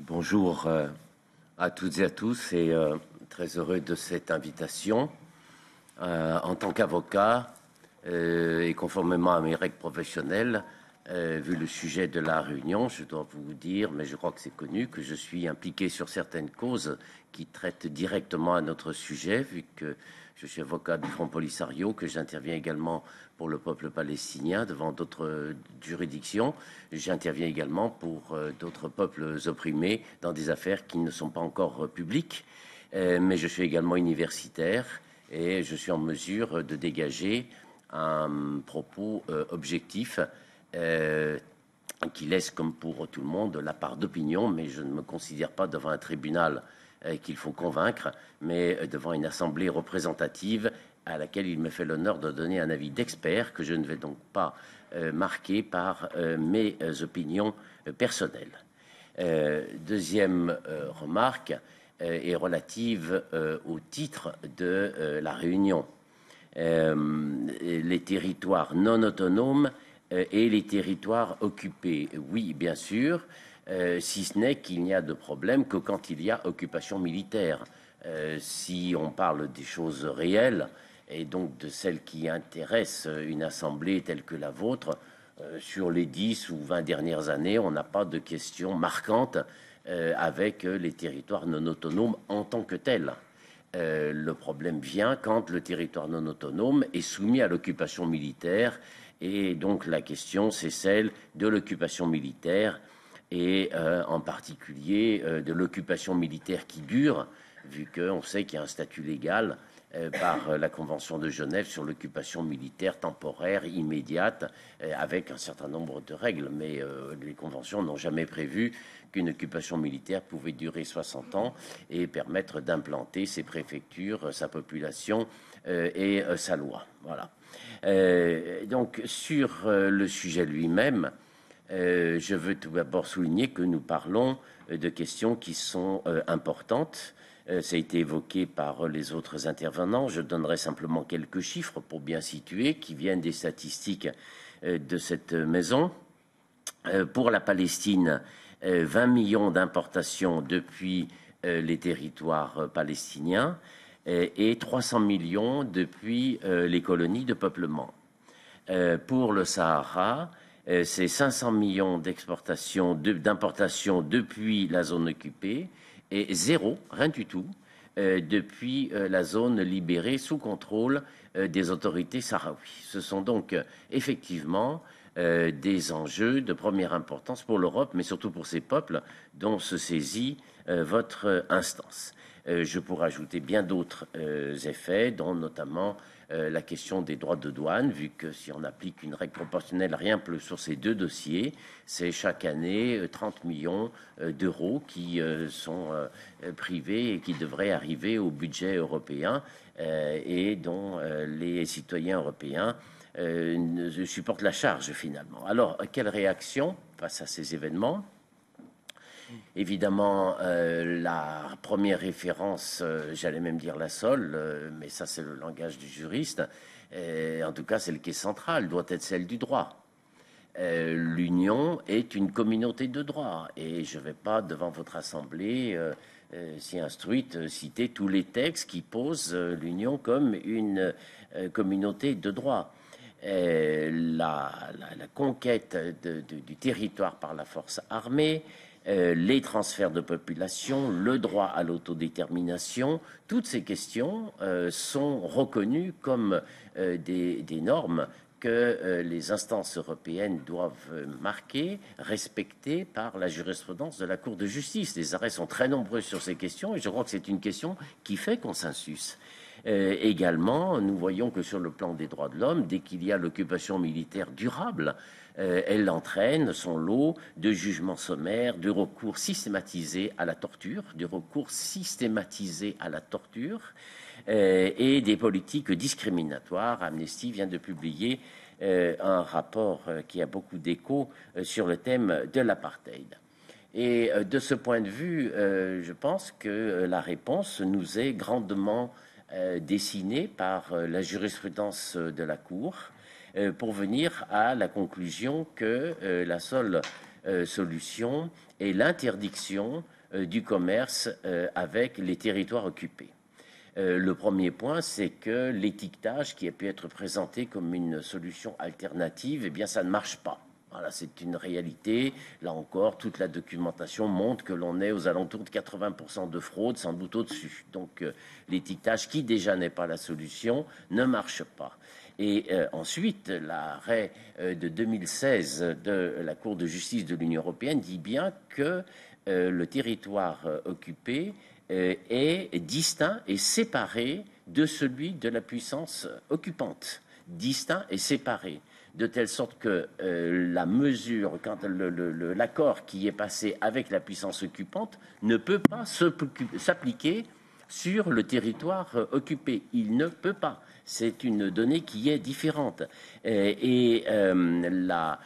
Bonjour à toutes et à tous et très heureux de cette invitation. En tant qu'avocat et conformément à mes règles professionnelles, vu le sujet de la réunion, je dois vous dire, mais je crois que c'est connu, que je suis impliqué sur certaines causes qui traitent directement à notre sujet, vu que je suis avocat du Front Polisario, que j'interviens également pour le peuple palestinien devant d'autres juridictions. J'interviens également pour d'autres peuples opprimés dans des affaires qui ne sont pas encore publiques. Mais je suis également universitaire et je suis en mesure de dégager un propos objectif qui laisse, comme pour tout le monde, la part d'opinion, mais je ne me considère pas devant un tribunal qu'il faut convaincre, mais devant une assemblée représentative à laquelle il me fait l'honneur de donner un avis d'expert que je ne vais donc pas marquer par mes opinions personnelles. Deuxième remarque est relative au titre de la réunion. Les territoires non autonomes et les territoires occupés. Oui, bien sûr, si ce n'est qu'il n'y a de problème que quand il y a occupation militaire. Si on parle des choses réelles, et donc de celles qui intéressent une assemblée telle que la vôtre, sur les 10 ou 20 dernières années, on n'a pas de questions marquantes avec les territoires non autonomes en tant que tels. Le problème vient quand le territoire non autonome est soumis à l'occupation militaire, et donc la question, c'est celle de l'occupation militaire, et en particulier de l'occupation militaire qui dure, vu qu'on sait qu'il y a un statut légal par la Convention de Genève sur l'occupation militaire temporaire immédiate, avec un certain nombre de règles, mais les conventions n'ont jamais prévu qu'une occupation militaire pouvait durer 60 ans et permettre d'implanter ses préfectures, sa population et sa loi. Voilà. Donc sur le sujet lui-même, je veux tout d'abord souligner que nous parlons de questions qui sont importantes. Ça a été évoqué par les autres intervenants. Je donnerai simplement quelques chiffres pour bien situer, qui viennent des statistiques de cette maison. Pour la Palestine, 20 millions d'importations depuis les territoires palestiniens et 300 millions depuis les colonies de peuplement. Pour le Sahara, c'est 500 millions d'importations depuis la zone occupée et zéro, rien du tout, depuis la zone libérée sous contrôle des autorités sahraouies. Ce sont donc effectivement des enjeux de première importance pour l'Europe, mais surtout pour ces peuples dont se saisit votre instance. Je pourrais ajouter bien d'autres effets, dont notamment la question des droits de douane, vu que si on applique une règle proportionnelle rien que sur ces deux dossiers, c'est chaque année 30 millions d'euros qui sont privés et qui devraient arriver au budget européen et dont les citoyens européens supportent la charge finalement. Alors, quelle réaction face à ces événements ? Évidemment, la première référence, j'allais même dire la seule, mais ça c'est le langage du juriste, en tout cas celle qui est centrale, doit être celle du droit. L'Union est une communauté de droit, et je ne vais pas, devant votre Assemblée, si instruite, citer tous les textes qui posent l'Union comme une communauté de droit. La conquête du territoire par la force armée, les transferts de population, le droit à l'autodétermination, toutes ces questions sont reconnues comme des normes que les instances européennes doivent marquer, respecter par la jurisprudence de la Cour de justice. Les arrêts sont très nombreux sur ces questions et je crois que c'est une question qui fait consensus. Également, nous voyons que sur le plan des droits de l'homme, dès qu'il y a l'occupation militaire durable, elle entraîne son lot de jugements sommaires, de recours systématisés à la torture, et des politiques discriminatoires. Amnesty vient de publier un rapport qui a beaucoup d'écho sur le thème de l'apartheid. Et de ce point de vue, je pense que la réponse nous est grandement dessinée par la jurisprudence de la Cour pour venir à la conclusion que la seule solution est l'interdiction du commerce avec les territoires occupés. Le premier point, c'est que l'étiquetage qui a pu être présenté comme une solution alternative, eh bien, ça ne marche pas. Voilà, c'est une réalité. Là encore, toute la documentation montre que l'on est aux alentours de 80% de fraude, sans doute au-dessus. Donc, l'étiquetage, qui déjà n'est pas la solution, ne marche pas. Et ensuite, l'arrêt de 2016 de la Cour de justice de l'Union européenne dit bien que le territoire occupé est distinct et séparé de celui de la puissance occupante. Distinct et séparé. De telle sorte que la mesure, quand l'accord qui est passé avec la puissance occupante ne peut pas s'appliquer sur le territoire occupé. Il ne peut pas. C'est une donnée qui est différente. La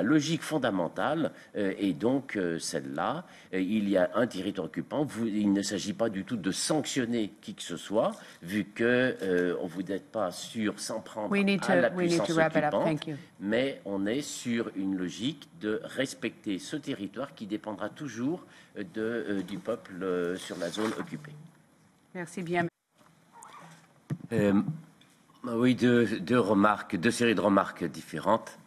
logique fondamentale est donc celle-là. Il y a un territoire occupant. Il ne s'agit pas du tout de sanctionner qui que ce soit, vu que vous n'êtes pas sur s'en prendre à la puissance occupante, mais on est sur une logique de respecter ce territoire qui dépendra toujours du peuple sur la zone occupée. Merci bien. Oui, deux séries de remarques différentes.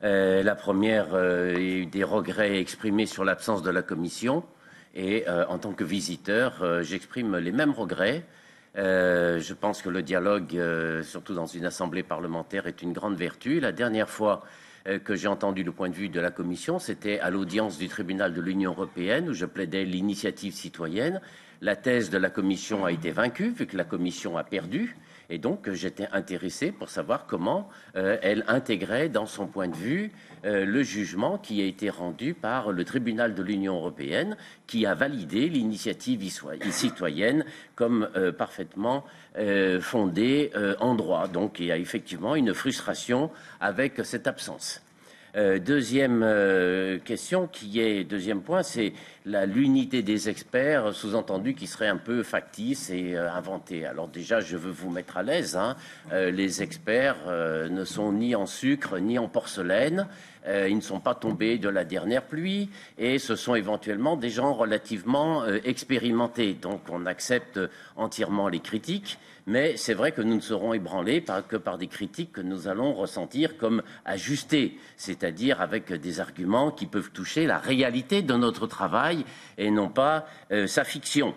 La première, il y a eu des regrets exprimés sur l'absence de la Commission. Et en tant que visiteur, j'exprime les mêmes regrets. Je pense que le dialogue, surtout dans une assemblée parlementaire, est une grande vertu. La dernière fois que j'ai entendu le point de vue de la Commission, c'était à l'audience du tribunal de l'Union européenne où je plaidais l'initiative citoyenne. La thèse de la Commission a été vaincue, vu que la Commission a perdu. Et donc, j'étais intéressé pour savoir comment elle intégrait dans son point de vue le jugement qui a été rendu par le tribunal de l'Union européenne, qui a validé l'initiative citoyenne comme parfaitement fondée en droit. Donc, il y a effectivement une frustration avec cette absence. Deuxième question, deuxième point, c'est l'unité des experts, sous-entendu qui serait un peu factice et inventé. Alors déjà, je veux vous mettre à l'aise, hein, les experts ne sont ni en sucre ni en porcelaine, ils ne sont pas tombés de la dernière pluie et ce sont éventuellement des gens relativement expérimentés. Donc on accepte entièrement les critiques. Mais c'est vrai que nous ne serons ébranlés que par des critiques que nous allons ressentir comme ajustées, c'est-à-dire avec des arguments qui peuvent toucher la réalité de notre travail et non pas sa fiction.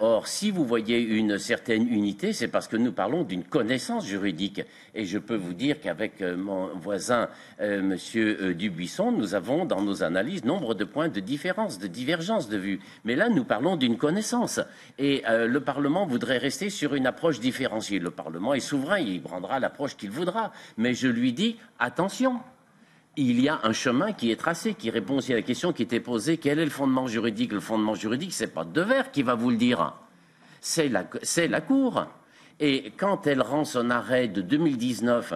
Or, si vous voyez une certaine unité, c'est parce que nous parlons d'une connaissance juridique. Et je peux vous dire qu'avec mon voisin, Monsieur Dubuisson, nous avons dans nos analyses nombre de points de différence, de divergence de vue. Mais là, nous parlons d'une connaissance. Et le Parlement voudrait rester sur une approche différenciée. Le Parlement est souverain, il prendra l'approche qu'il voudra. Mais je lui dis, attention. Il y a un chemin qui est tracé, qui répond aussi à la question qui était posée. Quel est le fondement juridique? Le fondement juridique, c'est pas Devers qui va vous le dire. C'est la Cour. Et quand elle rend son arrêt de 2019,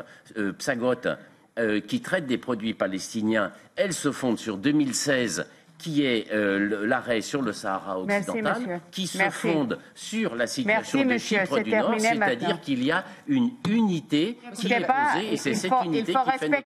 Psagot, qui traite des produits palestiniens, elle se fonde sur 2016, qui est l'arrêt sur le Sahara occidental, qui se fonde sur la situation de Chypre du Nord, c'est-à-dire qu'il y a une unité qui est posée, et c'est cette unité qui fait